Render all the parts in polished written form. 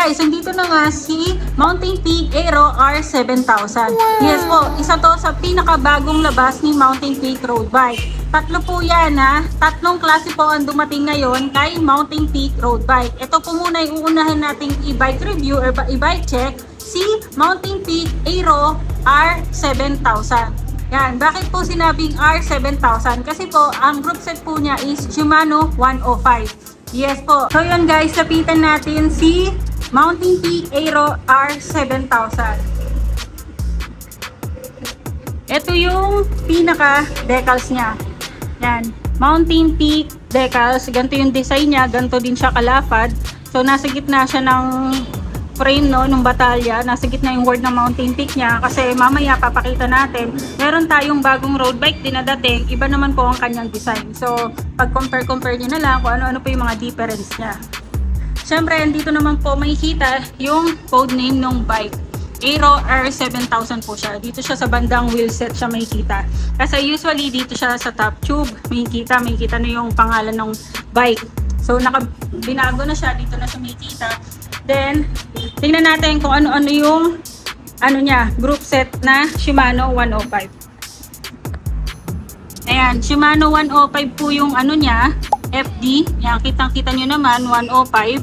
guys, nandito na nga si Mountain Peak Aero R7000. Yes po, isa to sa pinakabagong labas ni Mountain Peak Road Bike. Tatlo po yan ha. Tatlong klase po ang dumating ngayon kay Mountain Peak Road Bike. Ito po muna yung uunahin nating e-bike review or e-bike check, si Mountain Peak Aero R7000. Yan, bakit po sinabing R7000? Kasi po, ang group set po niya is Shimano 105. Yes po. So yun guys, lapitan natin si Mountain Peak Aero R7000. Ito yung pinaka decals niya. Yan, Mountain Peak decals. Ganito yung design niya, ganito din siya kalapad. So nasa gitna siya ng frame no, nung batalya. Nasa gitna yung word ng Mountain Peak niya. Kasi mamaya papakita natin, meron tayong bagong road bike din na dating. Iba naman po ang kanyang design. So pag compare nyo na lang kung ano-ano po yung mga difference niya. Siyempre, dito naman po makikita yung code name ng bike. Aero R7000 po siya. Dito siya sa bandang wheelset siya makikita. Kasi usually dito siya sa top tube. Makikita na yung pangalan ng bike. So binago na siya. Dito na siya makikita. Then, tingnan natin kung ano-ano yung niya, group set na Shimano 105. Ayan, Shimano 105 po yung niya, FD. Yan, kitang-kita nyo naman, 105.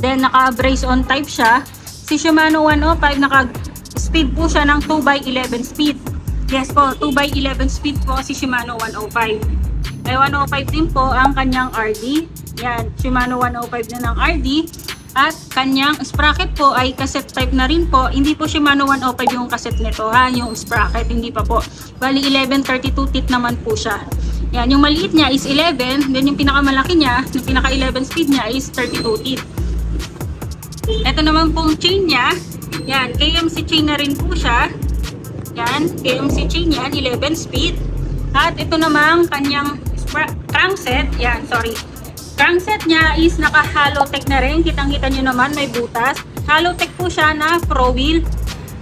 Then, naka-brace on type siya. Si Shimano 105, naka-speed po siya ng 2x11 speed. Yes po, 2x11 speed po si Shimano 105. Ay, 105 din po ang kanyang RD. Yan, Shimano 105 na ng RD. At kanyang sprocket po ay cassette type na rin po. Hindi po Shimano 105 yung cassette nito ha, yung sprocket, hindi pa po. Bali 1132 teeth naman po siya. Yan, yung maliit niya is 11, then yung pinakamalaki niya, yung pinaka 11 speed niya is 32 teeth. Ito naman pong chain niya, yan, KMC chain na rin po siya. Yan, KMC chain yan, 11 speed. At ito naman kanyang crankset, yan, sorry. Crankset niya is naka-Halotech na rin. Kitang-kita nyo naman, may butas. Halotech po siya na pro wheel.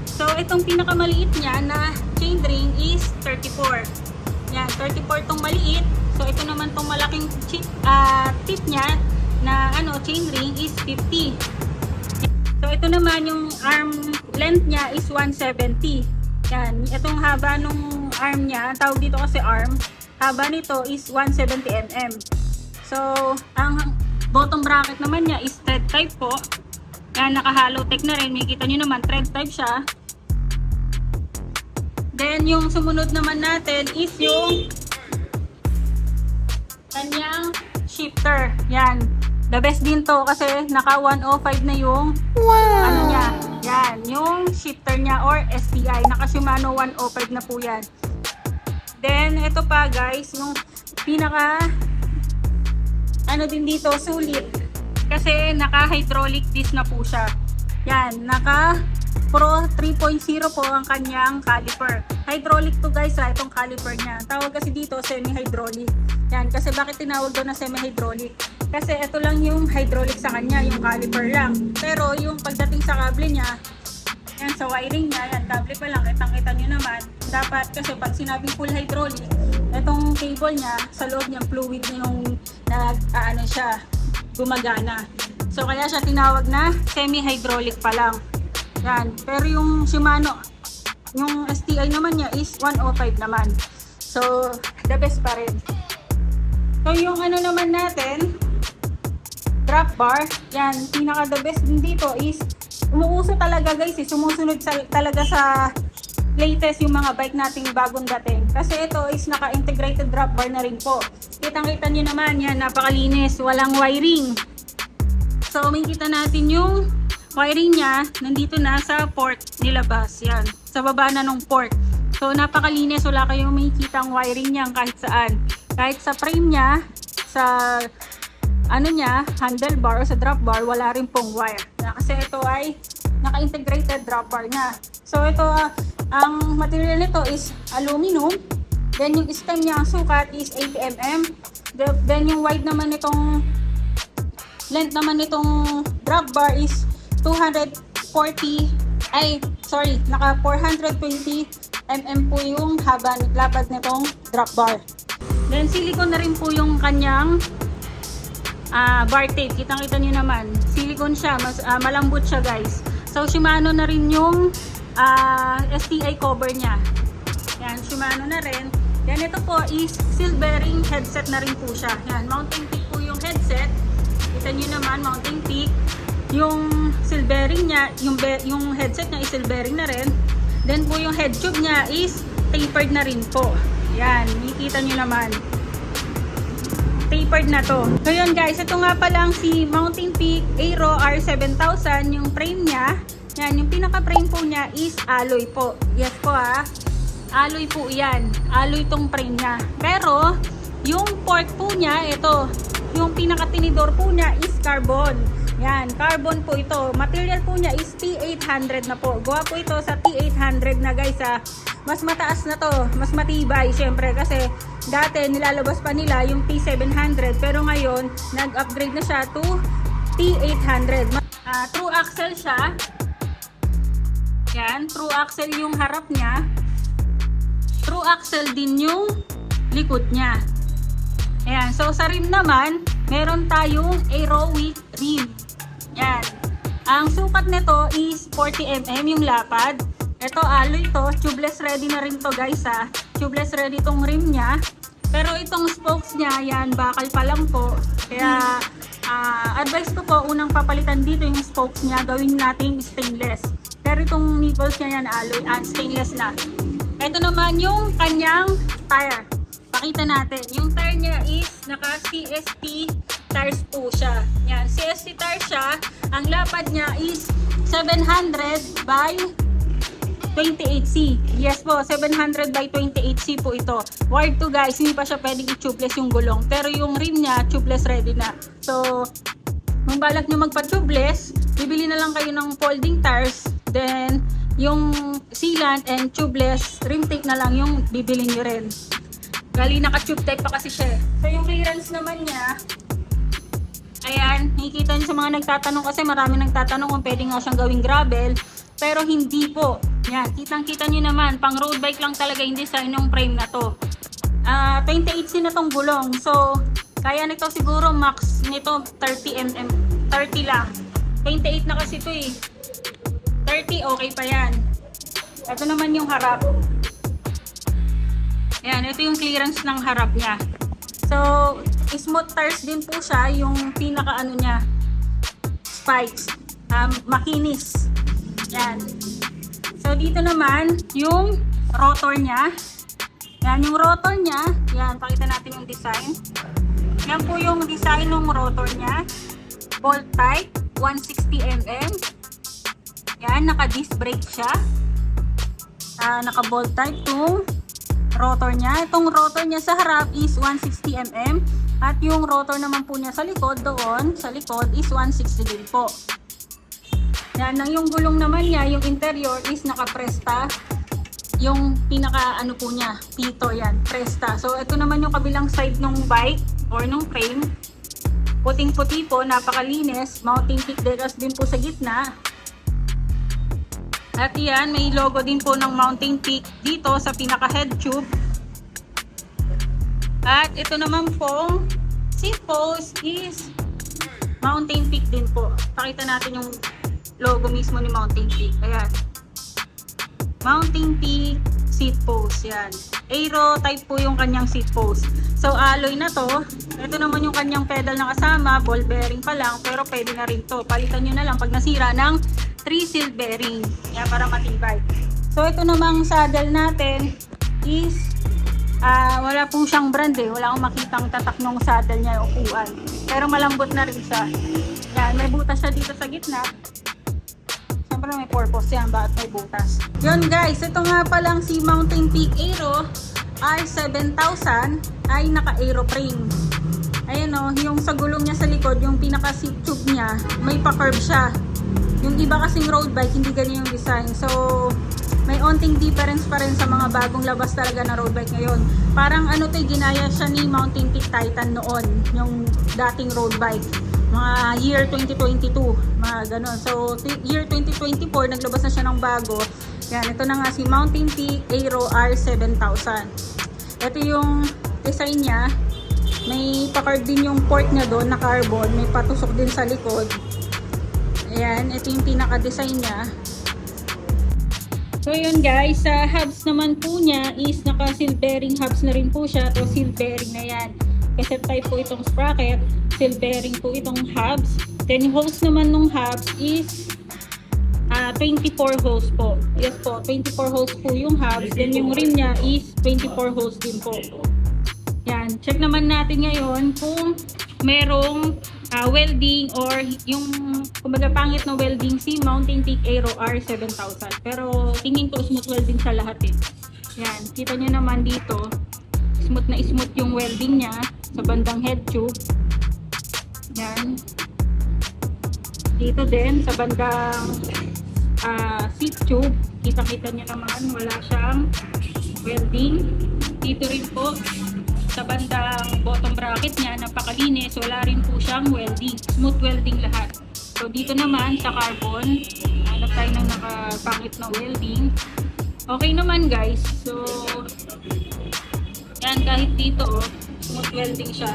So, itong pinakamaliit niya na chain ring is 34. Yan, 34 tong maliit. So, ito naman tong malaking tip niya na chain ring is 50. So, ito naman yung arm length niya is 170. Yan, itong haba nung arm niya, tawag dito kasi arm, haba nito is 170 mm. So, ang bottom bracket naman niya is thread type po. Yan, naka-Halotech na rin. Makikita nyo naman, thread type siya. Then, yung sumunod naman natin is yung kanyang shifter. Yan. The best din to kasi naka 105 na yung niya. Yan, yung shifter niya or STI. Naka Shimano 105 na po yan. Then, ito pa guys, yung pinaka din dito, sulit. Kasi naka-hydraulic disc na po siya. Yan, naka Pro 3.0 po ang kanyang caliper. Hydraulic to guys itong caliper niya. Tawag kasi dito semi-hydraulic. Yan, kasi bakit tinawag doon na semi-hydraulic? Kasi ito lang yung hydraulic sa kanya, yung caliper lang. Pero yung pagdating sa kable niya, yan, sa wiring niya, yan, kable pa lang, kitang-kita nyo naman. Dapat kasi pag sinabing full hydraulic, itong cable niya, sa loob niyang fluid yung siya, gumagana. So kaya siya tinawag na semi-hydraulic pa lang. Yan, pero yung Shimano, yung STI naman niya is 105 naman. So, the best pa rin. So yung naman natin, drop bar, yan, pinaka the best din dito is, umuuso talaga guys, sumusunod talaga sa latest yung mga bike nating bagong dating. Kasi ito is naka-integrated drop bar na rin po. Kitang-kita nyo naman, yan, napakalinis, walang wiring. So, makikita natin yung wiring niya, nandito na sa port nilabas. Yan, sa baba na nung port. So, napakalinis, wala kayong makikitang wiring niya kahit saan. Kahit sa frame niya, sa niya, handlebar o sa drop bar, wala rin pong wire. Kasi ito ay naka-integrated drop bar na. So, ito, ang material nito is aluminum. Then, yung stem niya, ang sukat is 80 mm. Then, yung wide naman nitong length naman nitong drop bar is 420 mm po yung lapad nitong drop bar. Then, silicone na rin po yung kanyang bar tape. Kitang-kita nyo naman. Silicone silicone siya, malambot siya guys. So Shimano na rin yung STI cover niya. Yan, Shimano na rin. Yan, ito po is seal bearing headset na rin po siya. Yan, Mountain Peak po yung headset. Kita nyo naman, Mountain Peak. Yung seal bearing niya, yung headset niya is seal bearing na rin. Then po yung head tube niya is tapered na rin po. Yan, makikita nyo naman. Tapered na to. So yun guys, ito nga pa lang si Mountain Peak Aero R7000. Yung frame niya, yan, yung pinaka-frame po niya is alloy po. Yes po alloy po yan. Alloy tong frame niya. Pero, yung port po niya, ito, yung pinaka-tinidor po niya is carbon. Yan, carbon po ito. Material po niya is T800 na po. Gawa po ito sa T800 na guys Mas mataas na to. Mas matibay syempre kasi dati nilalabas pa nila yung T700 pero ngayon nag-upgrade na siya to T800. True axle siya. Yan, true axle yung harap niya. True axle din yung likod niya. Ayan, so sa rim naman, meron tayong aerowick rim. Yan. Ang sukat nito is 40 mm yung lapad. Ito alloy to, tubeless ready na rin to guys Tubeless ready tong rim niya. Pero itong spokes niya, yan, bakal pa lang po. Kaya advice ko po, unang papalitan dito yung spokes niya, gawin natin stainless. Pero itong nipples niya yan, alloy, stainless na. Ito naman yung kanyang tire. Pakita natin. Yung tire niya is naka CST tires po siya. Yan, CST tire siya. Ang lapad niya is 700 by 28C. Yes po, 700 by 28C po ito. Wired to guys, hindi pa siya pwedeng i-tubeless yung gulong. Pero yung rim niya, tubeless ready na. So, kung balak nyo magpa-tubeless, bibili na lang kayo ng folding tires. Then, yung sealant and tubeless rim tape na lang yung bibili nyo rin. Gali naka-tube type pa kasi siya. So, yung clearance naman niya, ayan, nakikita nyo sa mga nagtatanong kasi marami nagtatanong kung pwede nga siyang gawing gravel. Pero hindi po. Yan, kitang-kita nyo naman, pang road bike lang talaga yung design ng frame na to. 28C na tong gulong. So, kaya nito siguro max nito 30 mm. 30 lang. 28 na kasi ito 30 okay pa yan. Ito naman yung harap. Ayan, ito yung clearance ng harap niya. So, smooth tires din po siya, yung pinaka niya, spikes. Makinis. Yan. So, dito naman, yung rotor niya. Yan, yung rotor niya. Yan, pakita natin yung design. Yan po yung design ng rotor niya. Bolt type, 160mm. Yan, naka-disc brake siya. Naka-bolt type itong rotor niya. Itong rotor niya sa harap is 160mm. At yung rotor naman po niya sa likod, doon, sa likod is 160 din po. Yan, yung gulong naman niya, yung interior is naka-presta. Yung pinaka po niya, pito yan, presta. So, ito naman yung kabilang side ng bike or ng frame. Puting-puti po, napakalinis. Mountain Peak decals din po sa gitna. At yan, may logo din po ng Mountain Peak dito sa pinaka head tube. At ito naman pong seat post is Mountain Peak din po. Pakita natin yung logo mismo ni Mountain Peak. Ayan. Mountain Peak seat post. Yan. Aero type po yung kanyang seat post. So, alloy na to. Ito naman yung kanyang pedal na kasama. Ball bearing pa lang. Pero pwede na rin to. Palitan nyo na lang pag nasira ng 3 seal bearing. Yan, para matibay. So, ito namang saddle natin is wala po siyang brand Wala akong makitang tatak ng saddle niya, upuan. Pero malambot na rin siya. Yan, may butas siya dito sa gitna. Siyempre may purpose yan, bakit may butas. Yun guys, ito nga pa lang si Mountain Peak Aero R7000 ay naka-aero frame. Ayan yung sa gulong niya sa likod, yung pinaka-seat tube niya, may pa-curve siya. Yung iba kasing road bike, hindi ganyan yung design. So, may onting difference pa rin sa mga bagong labas talaga na road bike ngayon. Parang ginaya siya ni Mountain Peak Titan noon, yung dating road bike. Mga year 2022, mga ganon. So, year 2024, naglabas na siya ng bago. Yan, ito na nga si Mountain Peak Aero R7000. Ito yung design niya. May pa-card din yung port niya doon na carbon. May patusok din sa likod. Ayan, ito yung pinaka-design niya. So yun guys, sa hubs naman po niya is naka-seal bearing hubs na rin po siya. So seal bearing na yan. Kasi type po itong sprocket, seal bearing po itong hubs. Then yung hose naman ng hubs is 24 hose po. Yes po, 24 hose po yung hubs. Then yung rim niya is 24 hose din po. Yan, check naman natin ngayon kung merong welding or yung kumbaga pangit na welding si Mountain Peak Aero R7000. Pero tingin ko smooth welding sa lahat eh. Yan, kita nyo naman dito, smooth na smooth yung welding niya sa bandang head tube. Yan. Dito din sa bandang seat tube, kita-kita nyo naman wala siyang welding. Dito rin po sa bandang bottom bracket niya, napakalinis, wala rin po siyang welding, smooth welding lahat. So dito naman sa carbon, hanap tayo ng nakapangit na welding. Okay naman guys, so yan, kahit dito smooth welding siya,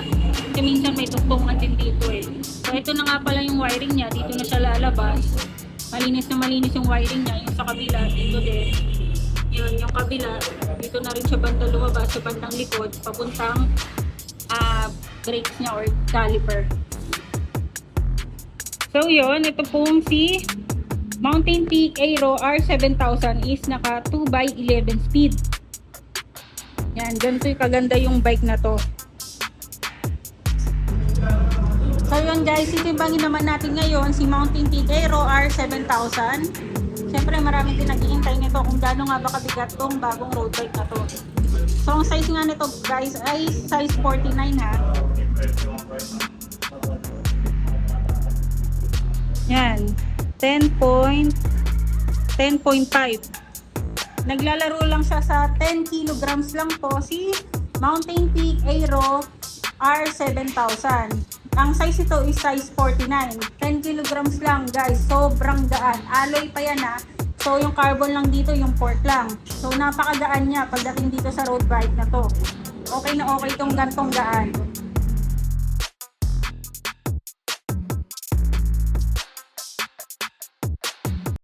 kasi minsan may tugtungan din dito eh. So ito na nga pala yung wiring niya, dito na siya lalabas, malinis na malinis yung wiring niya. Yung sa kabila, dito din yun, yung kabila, dito na rin siya banda lumabas sa bandang likod, papuntang brakes niya or caliper. So yun, ito pong si Mountain Peak Aero R7000 is naka 2x11 speed. Yan, ganito yung kaganda yung bike na to. So yun guys, titimbangin naman natin ngayon si Mountain Peak Aero R7000. Siyempre marami din naghihintay nito kung gaano nga ba kabigat tong bagong road bike na to. So ang size nga nito guys ay size 49 ha. Yan, 10.5. Naglalaro lang siya sa 10 kilograms lang po si Mountain Peak Aero R7000. Ang size ito is size 49. 10 kilograms lang guys. Sobrang gaan. Alloy pa yan ha. So yung carbon lang dito, yung port lang. So napakagaan niya pagdating dito sa road bike na to. Okay na okay itong gantong gaan.